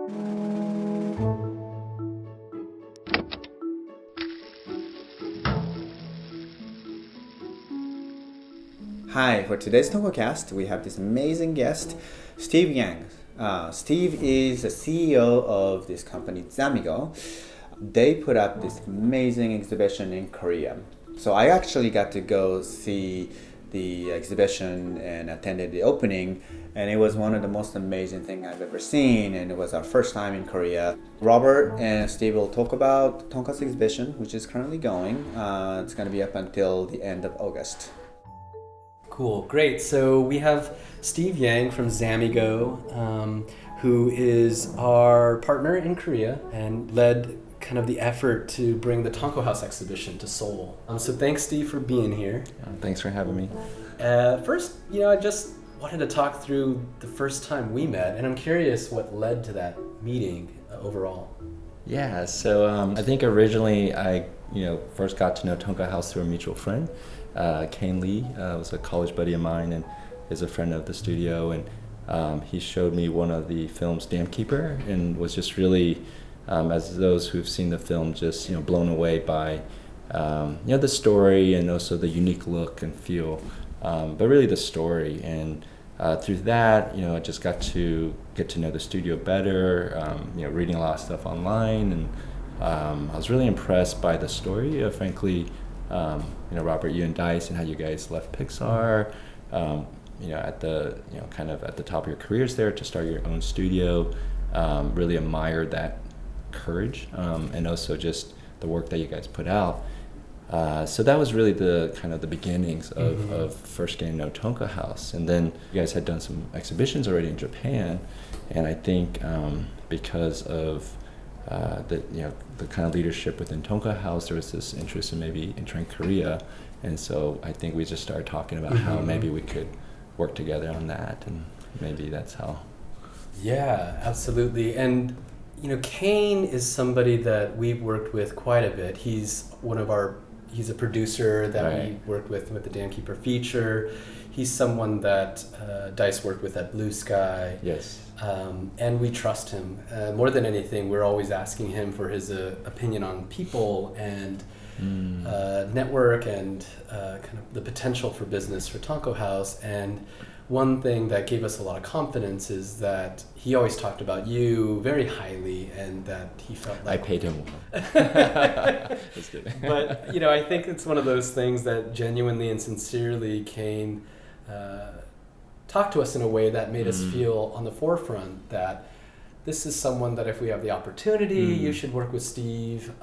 Hi, for today's TonkoCast, we have this amazing guest, Steve Yang. Steve is the CEO of this company, Zamigo. They put up this amazing exhibition in Korea. So I actually got to go see the exhibition and attended the opening, and it was one of the most amazing things I've ever seen, and it was our first time in Korea. Robert and Steve will talk about Tonkatsu exhibition, which is currently going. It's going to be up until the end of August. Cool, great. So we have Steve Yang from Zamigo, who is our partner in Korea and led kind of the effort to bring the Tonko House exhibition to Seoul. So thanks, Steve, for being here. Thanks for having me. First, I just wanted to talk through the first time we met, and I'm curious what led to that meeting overall. Yeah, so I think originally I first got to know Tonko House through a mutual friend. Kane Lee was a college buddy of mine and is a friend of the studio, and he showed me one of the films, Dam Keeper, and was just really, as those who've seen the film, just blown away by the story and also the unique look and feel, but really the story. And through that, I just got to get to know the studio better, reading a lot of stuff online, and I was really impressed by the story, frankly. Robert, you and Dice, and how you guys left Pixar, at the kind of at the top of your careers there to start your own studio. Really admired that courage, and also just the work that you guys put out. So that was really the kind of the beginnings of first getting to know Tonko House, and then you guys had done some exhibitions already in Japan, and I think because of the kind of leadership within Tonko House, there was this interest in maybe entering Korea, and so I think we just started talking about how maybe we could work together on that, and maybe that's how. Yeah, absolutely. And Kane is somebody that we've worked with quite a bit. He's a producer that we worked with the Dam Keeper feature. He's someone that Dice worked with at Blue Sky. Yes. And we trust him. More than anything, we're always asking him for his opinion on people and network and kind of the potential for business for Tonko House. And one thing that gave us a lot of confidence is that he always talked about you very highly, and that he felt like... I paid him well. Just kidding. But, I think it's one of those things that genuinely and sincerely Kane talked to us in a way that made us feel on the forefront that this is someone that if we have the opportunity, you should work with Steve,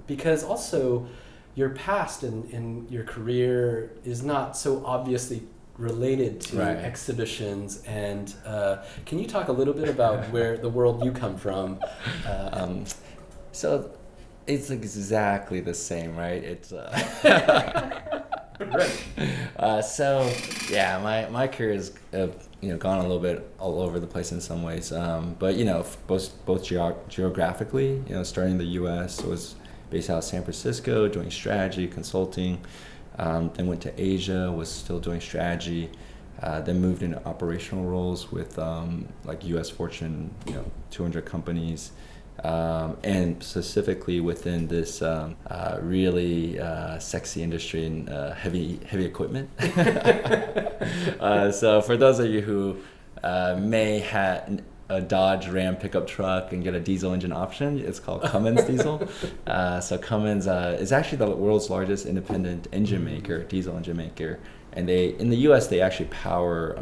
because also your past and your career is not so obviously related to exhibitions. And can you talk a little bit about where the world you come from? So it's exactly the same, right? It's Right. So yeah, my career has gone a little bit all over the place in some ways, but both geographically, starting in the U.S., was based out of San Francisco doing strategy consulting, then went to Asia, was still doing strategy, then moved into operational roles with like U.S. Fortune 200 companies. And specifically within this really sexy industry in heavy equipment. So for those of you who may have a Dodge Ram pickup truck and get a diesel engine option, it's called Cummins Diesel. So Cummins is actually the world's largest independent engine maker, diesel engine maker. And in the U.S., they actually power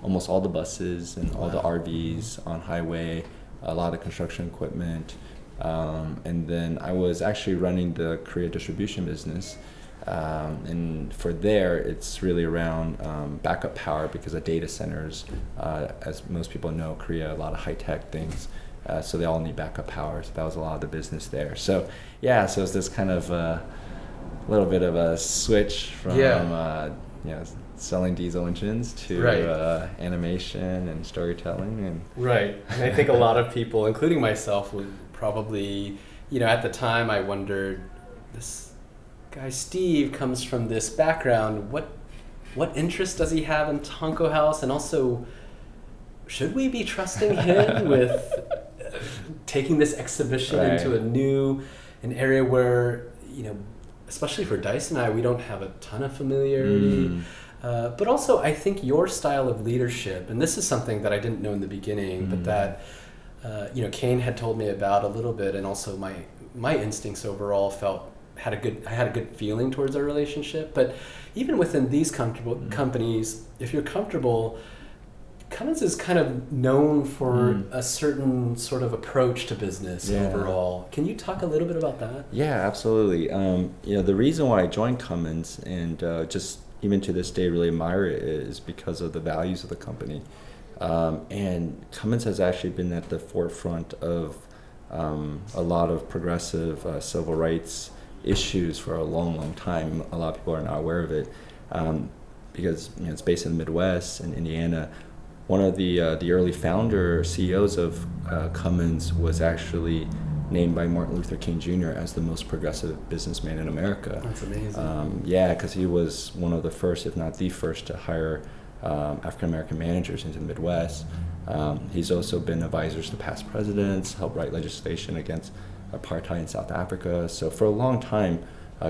almost all the buses and all the RVs on highway, a lot of construction equipment, and then I was actually running the Korea distribution business, and for there it's really around backup power, because of data centers, as most people know, Korea, a lot of high-tech things, so they all need backup power, so that was a lot of the business there. So it's this kind of little bit of a switch from selling diesel engines to animation and storytelling. And And I think a lot of people, including myself, would probably, at the time I wondered, this guy Steve comes from this background, what interest does he have in Tonko House, and also should we be trusting him with taking this exhibition Right. into an area where, especially for Dice and I, we don't have a ton of familiarity. But also, I think your style of leadership, and this is something that I didn't know in the beginning, but that Kane had told me about a little bit, and also my instincts overall I had a good feeling towards our relationship. But even within these comfortable companies, if you're comfortable, Cummins is kind of known for a certain sort of approach to business overall. Can you talk a little bit about that? Yeah, absolutely. The reason why I joined Cummins and just even to this day really admire it is because of the values of the company. And Cummins has actually been at the forefront of a lot of progressive civil rights issues for a long, long time. A lot of people are not aware of it because it's based in the Midwest and Indiana. One of the early founder CEOs of Cummins was actually named by Martin Luther King Jr. as the most progressive businessman in America. That's amazing. Because he was one of the first, if not the first, to hire African American managers into the Midwest. He's also been advisors to past presidents, helped write legislation against apartheid in South Africa. So for a long time,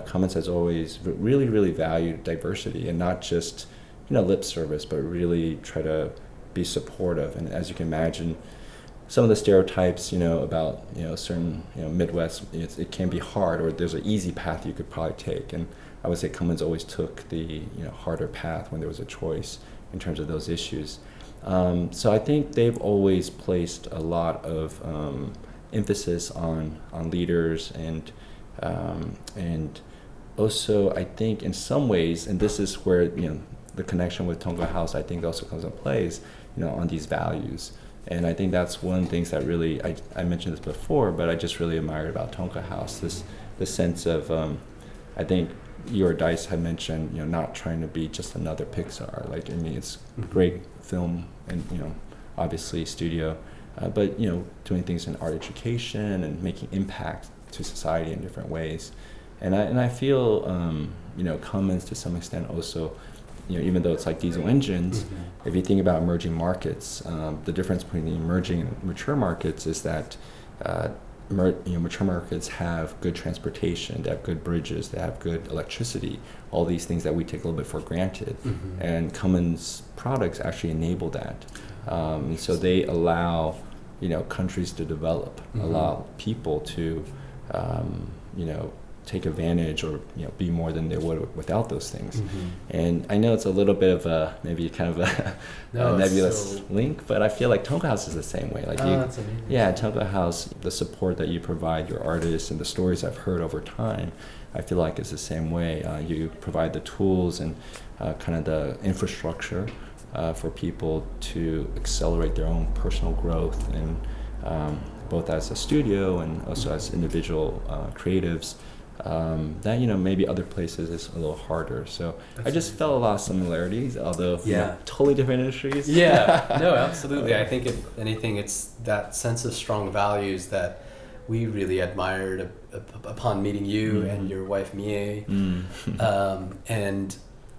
Cummins has always really, really valued diversity and not just lip service, but really try to be supportive. And as you can imagine, some of the stereotypes, about certain Midwest, it can be hard, or there's an easy path you could probably take. And I would say Cummins always took the harder path when there was a choice in terms of those issues. So I think they've always placed a lot of emphasis on leaders and also I think in some ways, and this is where the connection with Tonka House I think also comes into play, is on these values. And I think that's one of the things that really, I mentioned this before, but I just really admired about Tonka House, this sense of, I think you or Dice had mentioned, not trying to be just another Pixar. It's great film and, obviously studio, but, doing things in art education and making impact to society in different ways. And I feel, Cummins to some extent also, even though it's like diesel engines, if you think about emerging markets, the difference between the emerging and mature markets is that mature markets have good transportation, they have good bridges, they have good electricity, all these things that we take a little bit for granted. And Cummins products actually enable that. So they allow, countries to develop, allow people to, take advantage or be more than they would without those things. And I know it's a little bit of a maybe kind of a nebulous link, but I feel like Tonka House is the same way. That's amazing. Yeah, Tonka House, the support that you provide your artists and the stories I've heard over time, I feel like it's the same way. You provide the tools and kind of the infrastructure for people to accelerate their own personal growth, and both as a studio and also as individual creatives. That maybe other places is a little harder. So I just felt a lot of similarities, although totally different industries. No, absolutely. I think if anything, it's that sense of strong values that we really admired upon meeting you and your wife Mie. And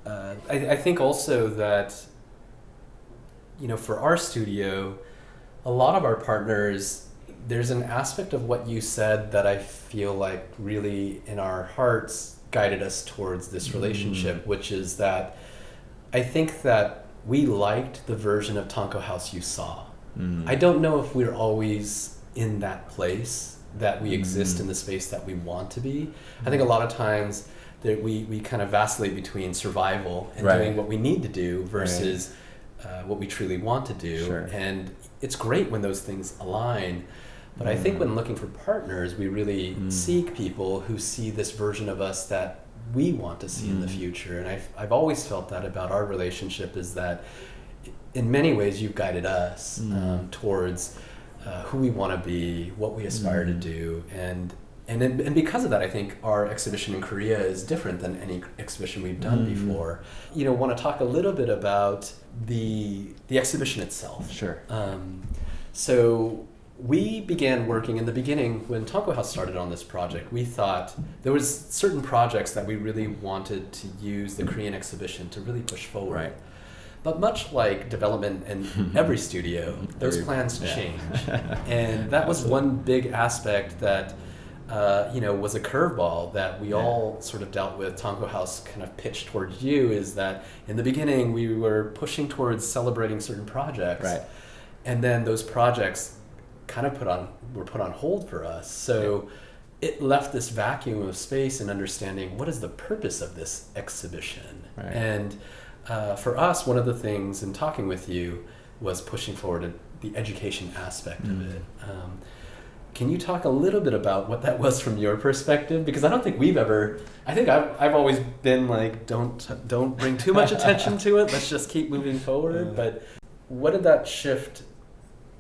I think also that for our studio, a lot of our partners, there's an aspect of what you said that I feel like really in our hearts guided us towards this relationship, which is that I think that we liked the version of Tonka House you saw. I don't know if we're always in that place that we exist in the space that we want to be. I think a lot of times that we kind of vacillate between survival and doing what we need to do versus what we truly want to do. Sure. And it's great when those things align. But I think when looking for partners, we really seek people who see this version of us that we want to see in the future. And I've always felt that about our relationship, is that in many ways you've guided us towards who we want to be, what we aspire to do. And because of that, I think our exhibition in Korea is different than any exhibition we've done before. Want to talk a little bit about the exhibition itself. Sure. So we began working in the beginning when Tonka House started on this project. We thought there was certain projects that we really wanted to use the Korean exhibition to really push forward. But much like development in every studio, those plans change. And that was one big aspect that was a curveball that we all sort of dealt with. Tonko House kind of pitched towards you is that in the beginning we were pushing towards celebrating certain projects, Right. and then those projects kind of were put on hold for us. So it left this vacuum of space and understanding what is the purpose of this exhibition. Right. And for us, one of the things in talking with you was pushing forward the education aspect of it. Can you talk a little bit about what that was from your perspective? Because I don't think I've always been like, don't bring too much attention to it. Let's just keep moving forward. But what did that shift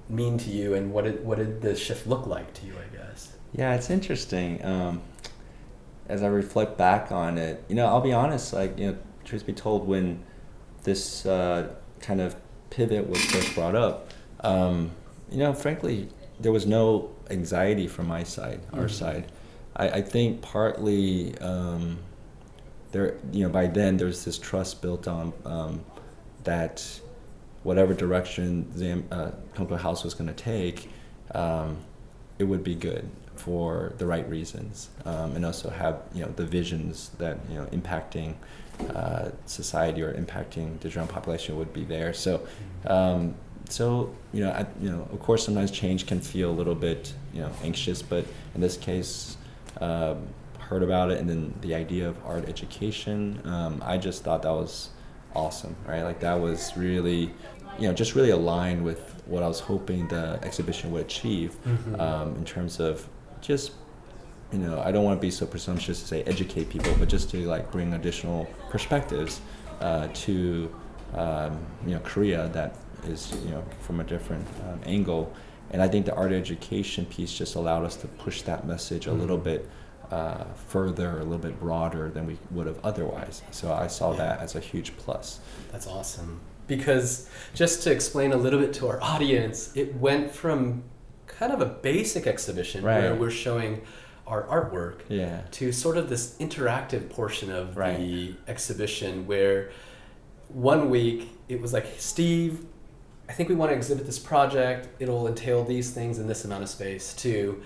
mean to you, and what did the shift look like to you, I guess? Yeah, it's interesting. As I reflect back on it, I'll be honest, truth be told, when this kind of pivot was first brought up, frankly, there was no anxiety from my side, our side. I think partly by then there's this trust built on that whatever direction Tonko House was going to take, it would be good for the right reasons, and also have the visions that impacting society or impacting the general population would be there. So of course sometimes change can feel a little bit anxious, but in this case, heard about it, and then the idea of art education, I just thought that was awesome, right? Like that was really just really aligned with what I was hoping the exhibition would achieve, in terms of just I don't want to be so presumptuous to say educate people, but just to bring additional perspectives to Korea that is from a different angle. And I think the art education piece just allowed us to push that message a little bit further, a little bit broader than we would have otherwise. So I saw that as a huge plus. That's awesome. Because just to explain a little bit to our audience, it went from kind of a basic exhibition where we're showing our artwork to sort of this interactive portion of the exhibition where one week it was like, Steve, I think we want to exhibit this project. It'll entail these things in this amount of space too.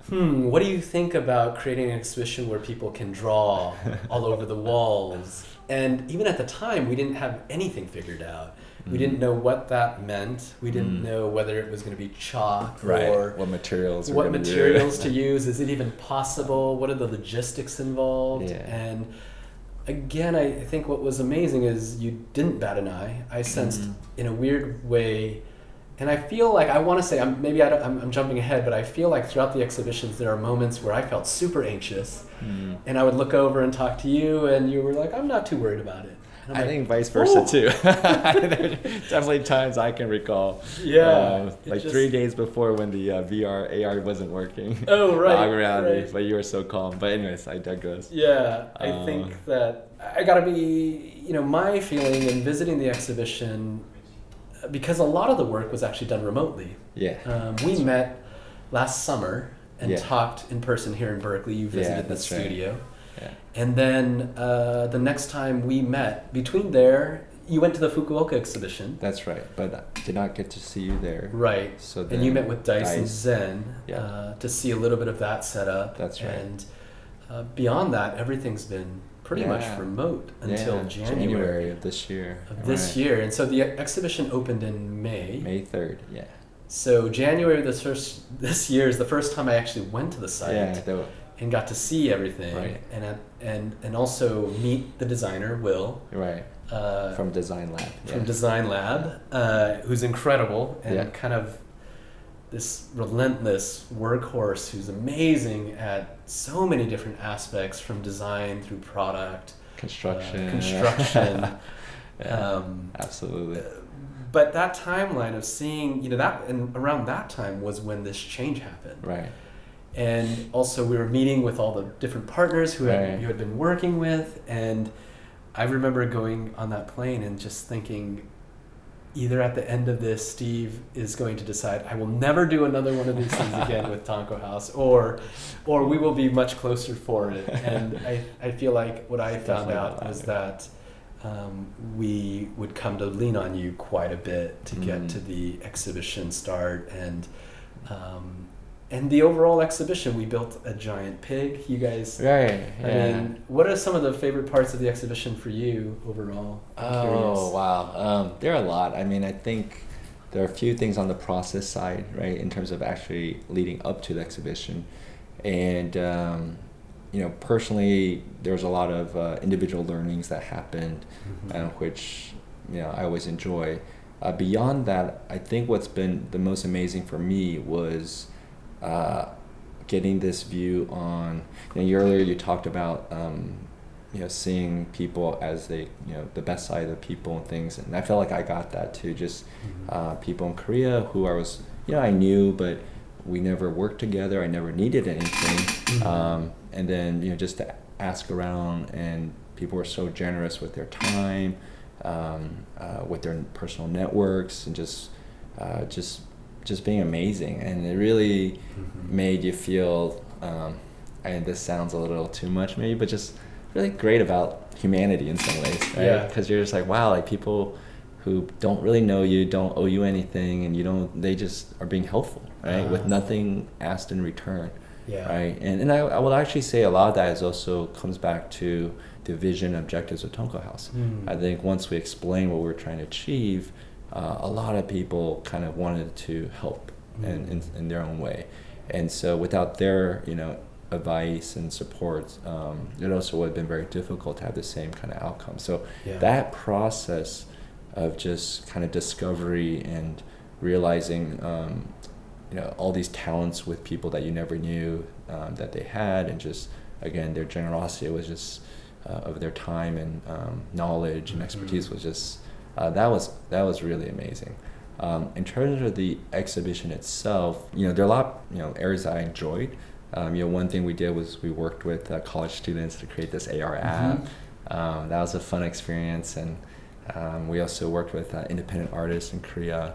What do you think about creating an exhibition where people can draw all over the walls? And even at the time, we didn't have anything figured out. We didn't know what that meant. We didn't know whether it was going to be chalk or what materials to use. Is it even possible? What are the logistics involved? Yeah. And again, I think what was amazing is you didn't bat an eye. I sensed in a weird way, and I feel like I want to say I'm jumping ahead, but I feel like throughout the exhibitions there are moments where I felt super anxious, and I would look over and talk to you, and you were like, "I'm not too worried about it." I think vice versa too. Definitely times I can recall. Yeah. 3 days before when the VR, AR wasn't working. Oh, right. Augmented reality, right. But you were so calm. But anyways, I digress. Yeah, I think that I gotta be, my feeling in visiting the exhibition, because a lot of the work was actually done remotely. Yeah. We met last summer and talked in person here in Berkeley. You visited the studio. Right. Yeah. And then the next time we met, between there, you went to the Fukuoka exhibition. That's right, but I did not get to see you there. Right. So and you met with Dice and Zen to see a little bit of that setup. That's right. And beyond that, everything's been pretty much remote until January of this year. Year. And so the exhibition opened in May. May 3rd, yeah. So January this year is the first time I actually went to the site. And got to see everything, and also meet the designer Will, from Design Lab. From Design Lab, who's incredible and kind of this relentless workhorse who's amazing at so many different aspects, from design through product, construction. Absolutely. But that timeline of seeing, that, and around that time was when this change happened. Right. And also we were meeting with all the different partners you had been working with, and I remember going on that plane and just thinking, either at the end of this, Steve is going to decide, I will never do another one of these things again with Tonko House, or we will be much closer for it. And I feel like what I found out was that we would come to lean on you quite a bit to get to the exhibition start, and the overall exhibition. We built a giant pig. You guys, Right. I mean, what are some of the favorite parts of the exhibition for you overall? I'm curious. Wow. There are a lot. I mean, I think there are a few things on the process side, right, in terms of actually leading up to the exhibition. And, personally, there's a lot of individual learnings that happened, which, I always enjoy. Beyond that, I think what's been the most amazing for me was getting this view on, earlier you talked about, seeing people as they, the best side of people and things. And I felt like I got that too, just people in Korea who I was, I knew, but we never worked together. I never needed anything. And then, just to ask around, and people were so generous with their time, with their personal networks, and just being amazing. And it really made you feel, and this sounds a little too much maybe, but just really great about humanity in some ways, right? Because you're just like, wow, like people who don't really know you, don't owe you anything, and they just are being helpful, right? With nothing asked in return. Right. And I will actually say a lot of that is also comes back to the vision and objectives of Tonko House. I think once we explain what we're trying to achieve, a lot of people kind of wanted to help in their own way. And so without their, advice and support, it also would have been very difficult to have the same kind of outcome. So that process of just kind of discovery and realizing, all these talents with people that you never knew that they had, and just, again, their generosity was just of their time and knowledge and expertise was just, that was really amazing. In terms of the exhibition itself, there are a lot, areas that I enjoyed. One thing we did was we worked with college students to create this AR app. That was a fun experience, and we also worked with independent artists in Korea,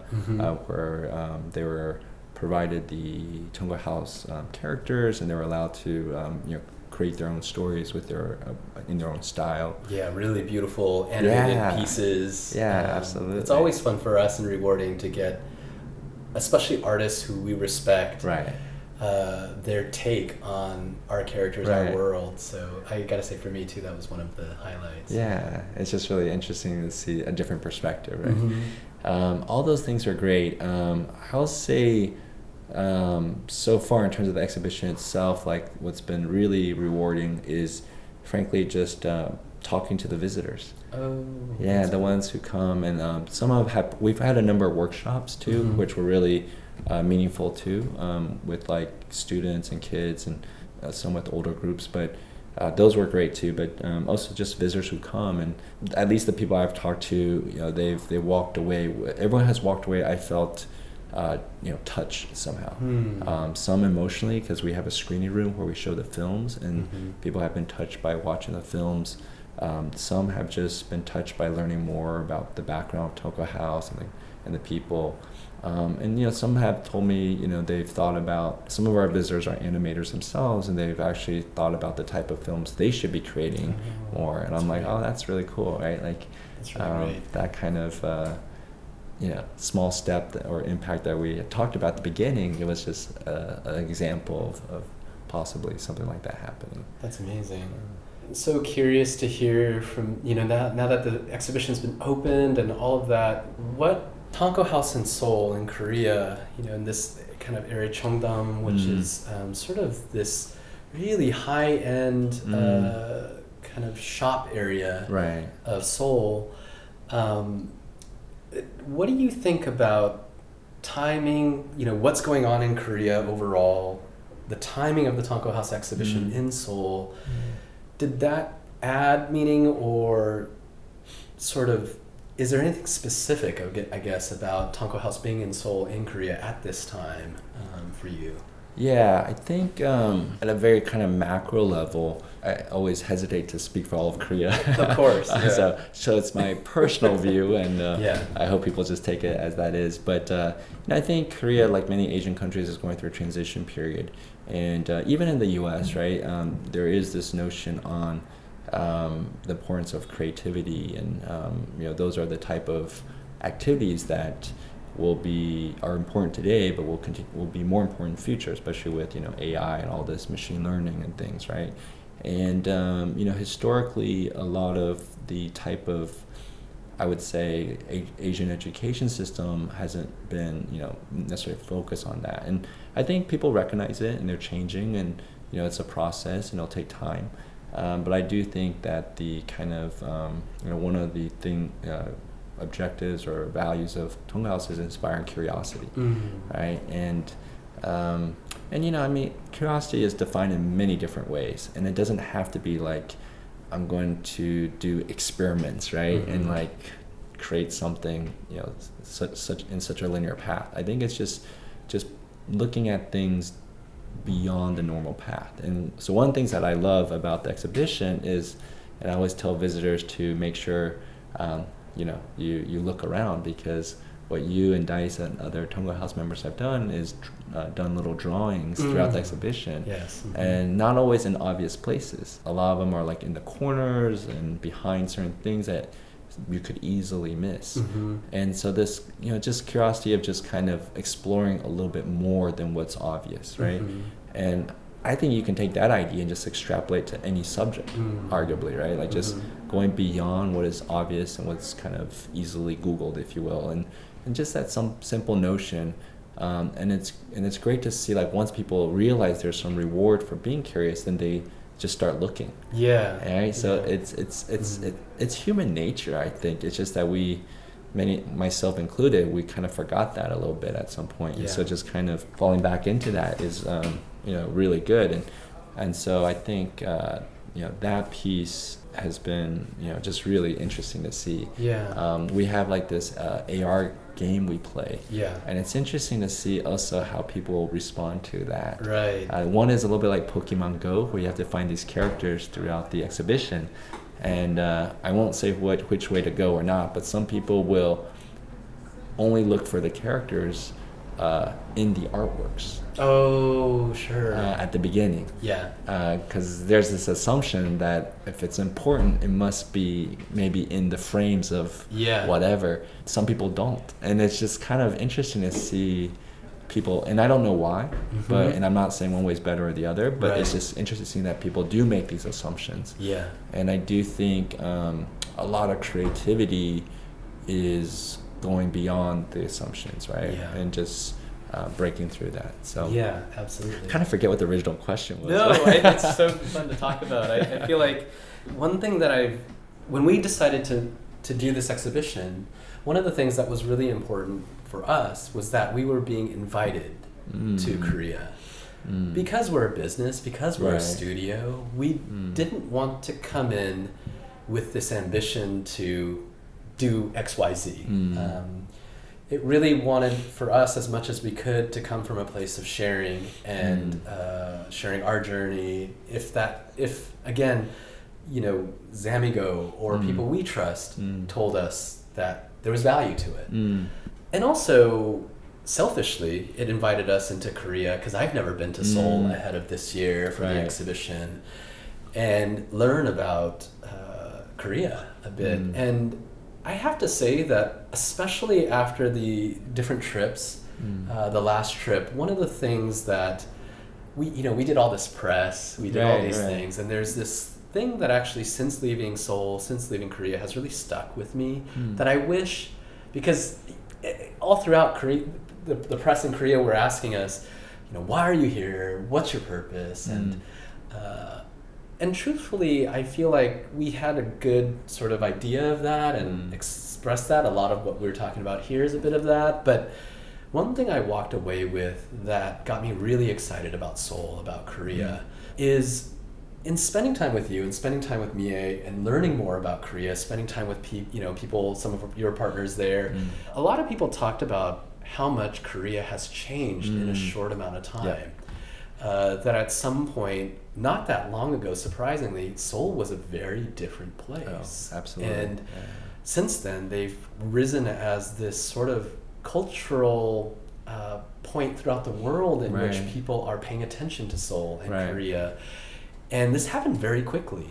where they were provided the Tonko House characters, and they were allowed to create their own stories with in their own style. Yeah, really beautiful animated pieces. Yeah, absolutely. It's always fun for us and rewarding to get, especially artists who we respect, their take on our characters, our world. So I gotta say, for me too, that was one of the highlights. Yeah, it's just really interesting to see a different perspective, right? All those things are great. I'll say, so far in terms of the exhibition itself, like what's been really rewarding is frankly just talking to the visitors. The ones who come, and we've had a number of workshops too, which were really meaningful too, with like students and kids, and some with older groups, but those were great too. But also just visitors who come, and at least the people I've talked to, they walked away. Everyone has walked away, I felt, touched somehow. Some emotionally, because we have a screening room where we show the films, and people have been touched by watching the films. Some have just been touched by learning more about the background of Tonko House and the people. And some have told me, they've thought about, some of our visitors are animators themselves, and they've actually thought about the type of films they should be creating more. And I'm like, oh, that's really cool, right? Like, that's really great. That kind of small step or impact that we had talked about at the beginning, it was just an example of possibly something like that happening. That's amazing. So curious to hear from, now that the exhibition's been opened and all of that, what Tonko House in Seoul in Korea, in this kind of area, Cheongdam, which is sort of this really high-end kind of shop area of Seoul. What do you think about timing, what's going on in Korea overall, the timing of the Tonko House exhibition in Seoul? Did that add meaning, or sort of, is there anything specific, I guess, about Tonko House being in Seoul in Korea at this time for you? Yeah, I think at a very kind of macro level, I always hesitate to speak for all of Korea. Of course. So it's my personal view, and I hope people just take it as that is. But I think Korea, like many Asian countries, is going through a transition period. And even in the U.S., right, there is this notion on the importance of creativity, and those are the type of activities that are important today, but will be more important in the future, especially with AI and all this machine learning and things, right? And historically, a lot of the type of, I would say, Asian education system hasn't been necessarily focused on that, and I think people recognize it and they're changing, and it's a process and it'll take time. But I do think that the kind of one of the objectives or values of Tonga House is inspiring curiosity, right? And curiosity is defined in many different ways, and it doesn't have to be like I'm going to do experiments, right? And like create something such a linear path. I think it's just looking at things beyond the normal path. And so one of the things that I love about the exhibition is, and I always tell visitors to make sure you look around, because what you and Dice and other Tonga House members have done is done little drawings throughout the exhibition. Yes. And not always in obvious places. A lot of them are like in the corners and behind certain things that you could easily miss. And so this, just curiosity of just kind of exploring a little bit more than what's obvious, right? And I think you can take that idea and just extrapolate to any subject, arguably, right? Like just going beyond what is obvious and what's kind of easily Googled, if you will, and just that some simple notion. And it's great to see, like, once people realize there's some reward for being curious, then they just start looking. Yeah. Right. So it's human nature. I think it's just that myself included, we kind of forgot that a little bit at some point. And so just kind of falling back into that is really good. And so I think that piece has been just really interesting to see. We have like this AR game we play, and it's interesting to see also how people respond to that. Right. One is a little bit like Pokemon Go, where you have to find these characters throughout the exhibition, and I won't say which way to go or not, but some people will only look for the characters in the artworks. Oh, sure. At the beginning. Yeah. Because there's this assumption that if it's important, it must be maybe in the frames of whatever. Some people don't. And it's just kind of interesting to see people, and I don't know why, and I'm not saying one way is better or the other, but it's just interesting that people do make these assumptions. Yeah. And I do think a lot of creativity is going beyond the assumptions, right? Yeah. And just breaking through that. So yeah, absolutely. Kind of forget what the original question was. No, it's so fun to talk about. I feel like one thing that when we decided to do this exhibition, one of the things that was really important for us was that we were being invited to Korea. Because we're a business, because we're a studio, we didn't want to come in with this ambition to do XYZ. It really wanted for us, as much as we could, to come from a place of sharing and sharing our journey. If again, Zamigo or people we trust told us that there was value to it. And also, selfishly, it invited us into Korea, because I've never been to Seoul ahead of this year for the exhibition, and learn about Korea a bit. And I have to say that, especially after the different trips, the last trip, one of the things that we did all this press, we did all these things, and there's this thing that actually, since leaving Seoul, since leaving Korea, has really stuck with me, that I wish, because all throughout Korea, the press in Korea were asking us, why are you here? What's your purpose? And truthfully, I feel like we had a good sort of idea of that and expressed that. A lot of what we were talking about here is a bit of that. But one thing I walked away with that got me really excited about Seoul, about Korea, is in spending time with you and spending time with Mie and learning more about Korea, spending time with people, some of your partners there, a lot of people talked about how much Korea has changed in a short amount of time. That at some point, not that long ago, surprisingly, Seoul was a very different place. Oh, absolutely. And since then, they've risen as this sort of cultural point throughout the world in which people are paying attention to Seoul and Korea. And this happened very quickly.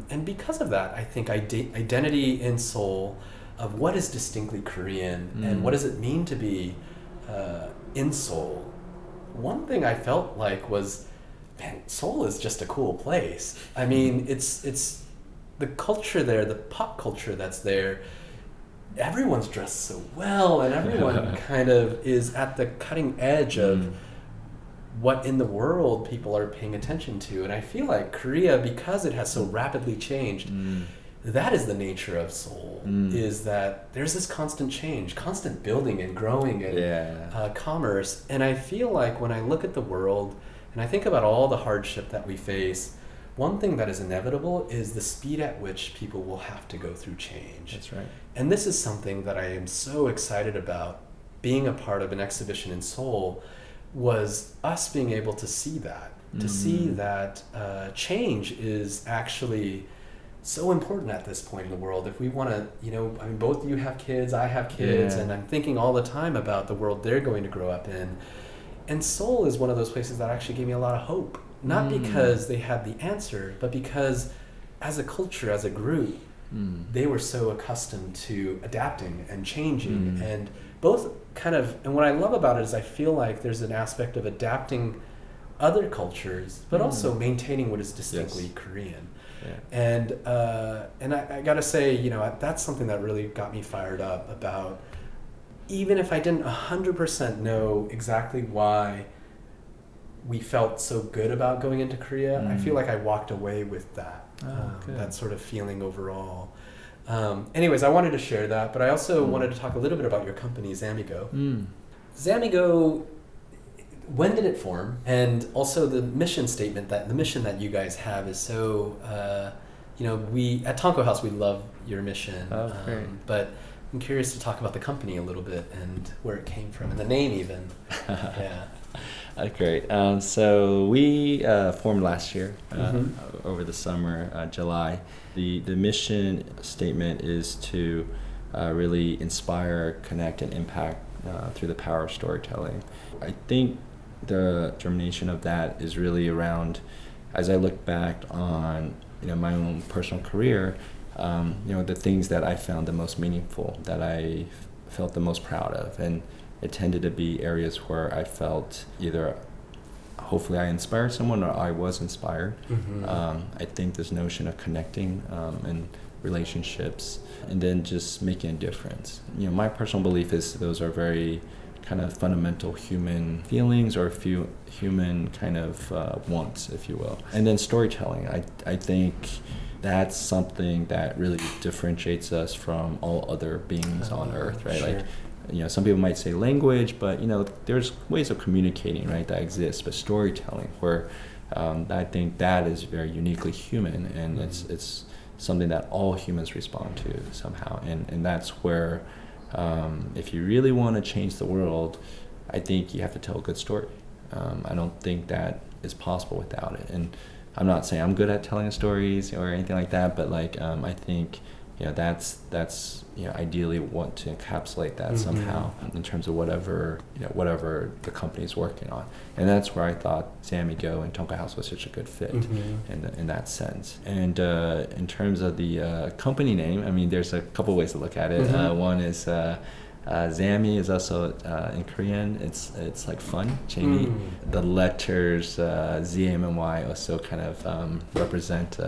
And because of that, I think identity in Seoul of what is distinctly Korean and what does it mean to be in Seoul. One thing I felt like was, man, Seoul is just a cool place. I mean, it's the culture there, the pop culture that's there. Everyone's dressed so well, and everyone kind of is at the cutting edge of what in the world people are paying attention to. And I feel like Korea, because it has so rapidly changed, that is the nature of Seoul, is that there's this constant change, constant building and growing and commerce. And I feel like when I look at the world and I think about all the hardship that we face, one thing that is inevitable is the speed at which people will have to go through change. That's right. And this is something that I am so excited about. Being a part of an exhibition in Seoul was us being able to see that, to see that change is actually so important at this point in the world. If we want to, I mean, both of you have kids, I have kids, and I'm thinking all the time about the world they're going to grow up in. And Seoul is one of those places that actually gave me a lot of hope. Not because they had the answer, but because as a culture, as a group, they were so accustomed to adapting and changing, and both kind of, and what I love about it is I feel like there's an aspect of adapting other cultures, but also maintaining what is distinctly Korean. And I gotta say, that's something that really got me fired up about, even if I didn't 100% know exactly why we felt so good about going into Korea, I feel like I walked away with that, that sort of feeling overall. Anyways, I wanted to share that, but I also wanted to talk a little bit about your company, Zamigo. Zamigo, when did it form? And also the mission that you guys have is so, we at Tonko House, we love your mission. But I'm curious to talk about the company a little bit and where it came from and the name even. Great. So we formed last year over the summer, July. The mission statement is to really inspire, connect, and impact through the power of storytelling. I think the germination of that is really around, as I look back on my own personal career, the things that I found the most meaningful, that I felt the most proud of, and it tended to be areas where I felt either hopefully I inspired someone or I was inspired. I think this notion of connecting and relationships and then just making a difference. My personal belief is those are very kind of fundamental human feelings or human kind of wants, if you will. And then storytelling, I think that's something that really differentiates us from all other beings on earth, right? Sure. Like, some people might say language, but there's ways of communicating, right, that exist. But storytelling, where I think that is very uniquely human, and it's something that all humans respond to somehow, and that's where if you really want to change the world, I think you have to tell a good story. I don't think that is possible without it, and I'm not saying I'm good at telling stories or anything like that, but I think that's ideally want to encapsulate that somehow in terms of whatever the company is working on, and that's where I thought Zamigo and Tonka House was such a good fit in that sense. And in terms of the company name, I mean, there's a couple ways to look at it. One is Zami is also in Korean. It's like fun, Jamie. The letters Z, M, and Y also kind of represent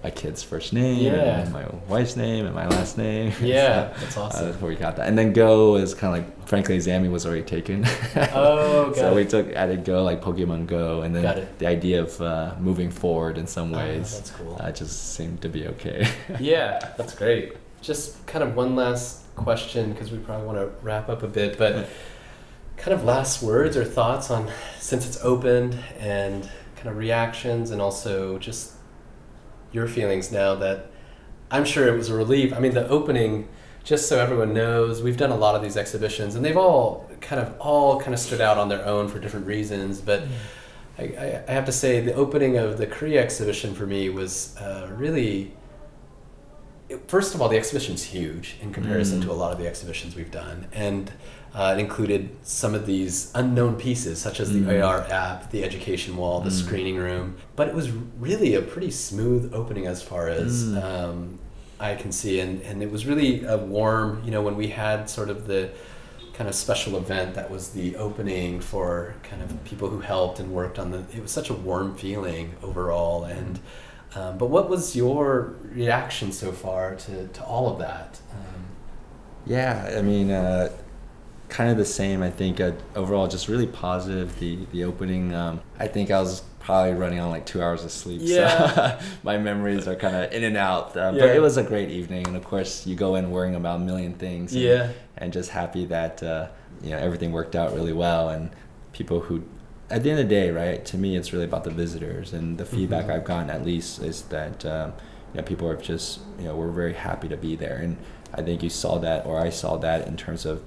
my kid's first name, and my wife's name, and my last name. That's awesome. That's where we got that. And then Go is kind of like, frankly, Zami was already taken. So we added Go, like Pokemon Go, and then the idea of moving forward in some ways. That's cool. Just seemed to be okay. Yeah, that's great. Just kind of one last question, because we probably want to wrap up a bit, but kind of last words or thoughts on, since it's opened, and kind of reactions, and also just your feelings now that I'm sure it was a relief. I mean, the opening, just so everyone knows, we've done a lot of these exhibitions, and they've all kind of stood out on their own for different reasons, but I have to say the opening of the Korea exhibition for me was really first of all, the exhibition's huge in comparison to a lot of the exhibitions we've done, and it included some of these unknown pieces, such as the AR app, the education wall, the screening room. But it was really a pretty smooth opening as far as I can see, and it was really a warm, when we had sort of the kind of special event that was the opening for kind of people who helped and worked on it was such a warm feeling overall. And but what was your reaction so far to all of that? Yeah, I mean, kind of the same. I think overall just really positive. The opening. I think I was probably running on like 2 hours of sleep. Yeah. So my memories are kind of in and out. But it was a great evening, and of course you go in worrying about a million things. And just happy that everything worked out really well, and people who, at the end of the day, right? To me, it's really about the visitors, and the feedback I've gotten at least is that people are just we're very happy to be there, and I think you saw that, or I saw that in terms of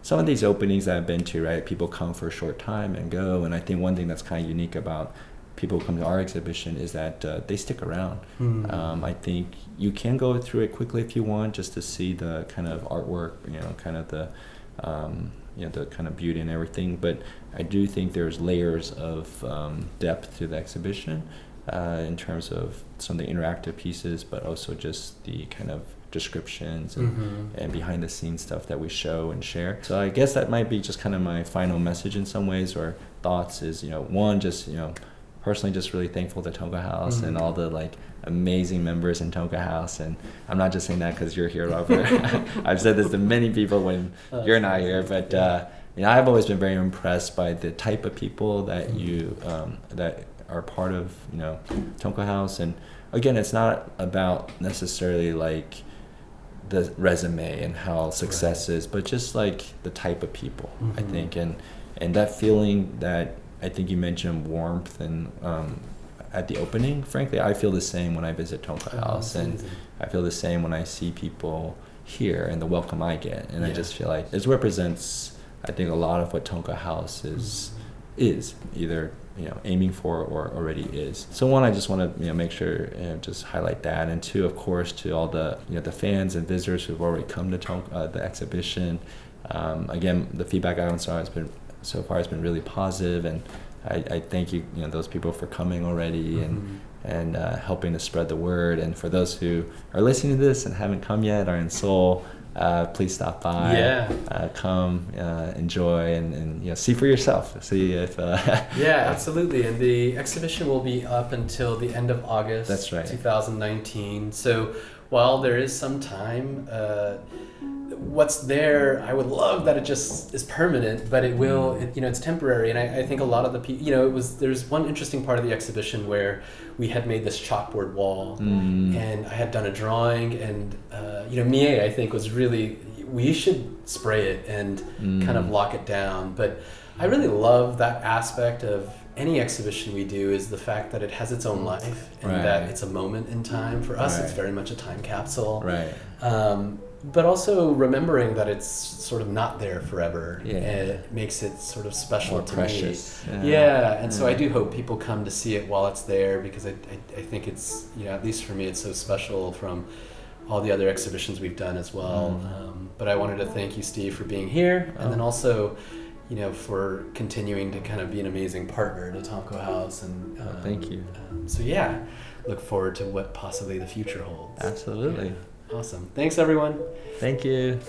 some of these openings that I've been to, right? People come for a short time and go, and I think one thing that's kind of unique about people who come to our exhibition is that they stick around. I think you can go through it quickly if you want, just to see the kind of artwork, kind of the the kind of beauty and everything. But I do think there's layers of depth to the exhibition in terms of some of the interactive pieces, but also just the kind of descriptions and behind the scenes stuff that we show and share. So I guess that might be just kind of my final message in some ways, or thoughts is, one, just, personally just really thankful to Tonka House and all the amazing members in Tonka House. And I'm not just saying that because you're here, Robert. I've said this to many people when you're not here, but I've always been very impressed by the type of people that you that are part of Tonka House. And again, it's not about necessarily the resume and how success is, but just the type of people, I think, and that feeling that I think you mentioned warmth and at the opening. Frankly, I feel the same when I visit Tonka House, and I feel the same when I see people here and the welcome I get, and I just feel like this represents, I think, a lot of what Tonka House is either aiming for or already is. So one, I just want to make sure just highlight that, and two, of course, to all the the fans and visitors who've already come to the exhibition. Again, the feedback I so far has been really positive, and I thank you those people for coming already and helping to spread the word. And for those who are listening to this and haven't come yet, are in Seoul, please stop by, come, enjoy, and see for yourself. See if absolutely. And the exhibition will be up until the end of August. That's right, 2019. So while there is some time, what's there, I would love that it just is permanent, but it will, it's temporary. And I think a lot of the people, there's one interesting part of the exhibition where we had made this chalkboard wall, and I had done a drawing, and Mie, I think, was really, we should spray it and kind of lock it down. But I really love that aspect of any exhibition we do, is the fact that it has its own life, and that it's a moment in time. For us, it's very much a time capsule. But also remembering that it's sort of not there forever. It makes it sort of special to precious. Me. And so I do hope people come to see it while it's there, because I think it's, at least for me, it's so special from all the other exhibitions we've done as well. But I wanted to thank you, Steve, for being here, and then also for continuing to kind of be an amazing partner to Tonka House. And thank you. Look forward to what possibly the future holds. Absolutely. Awesome. Thanks, everyone. Thank you.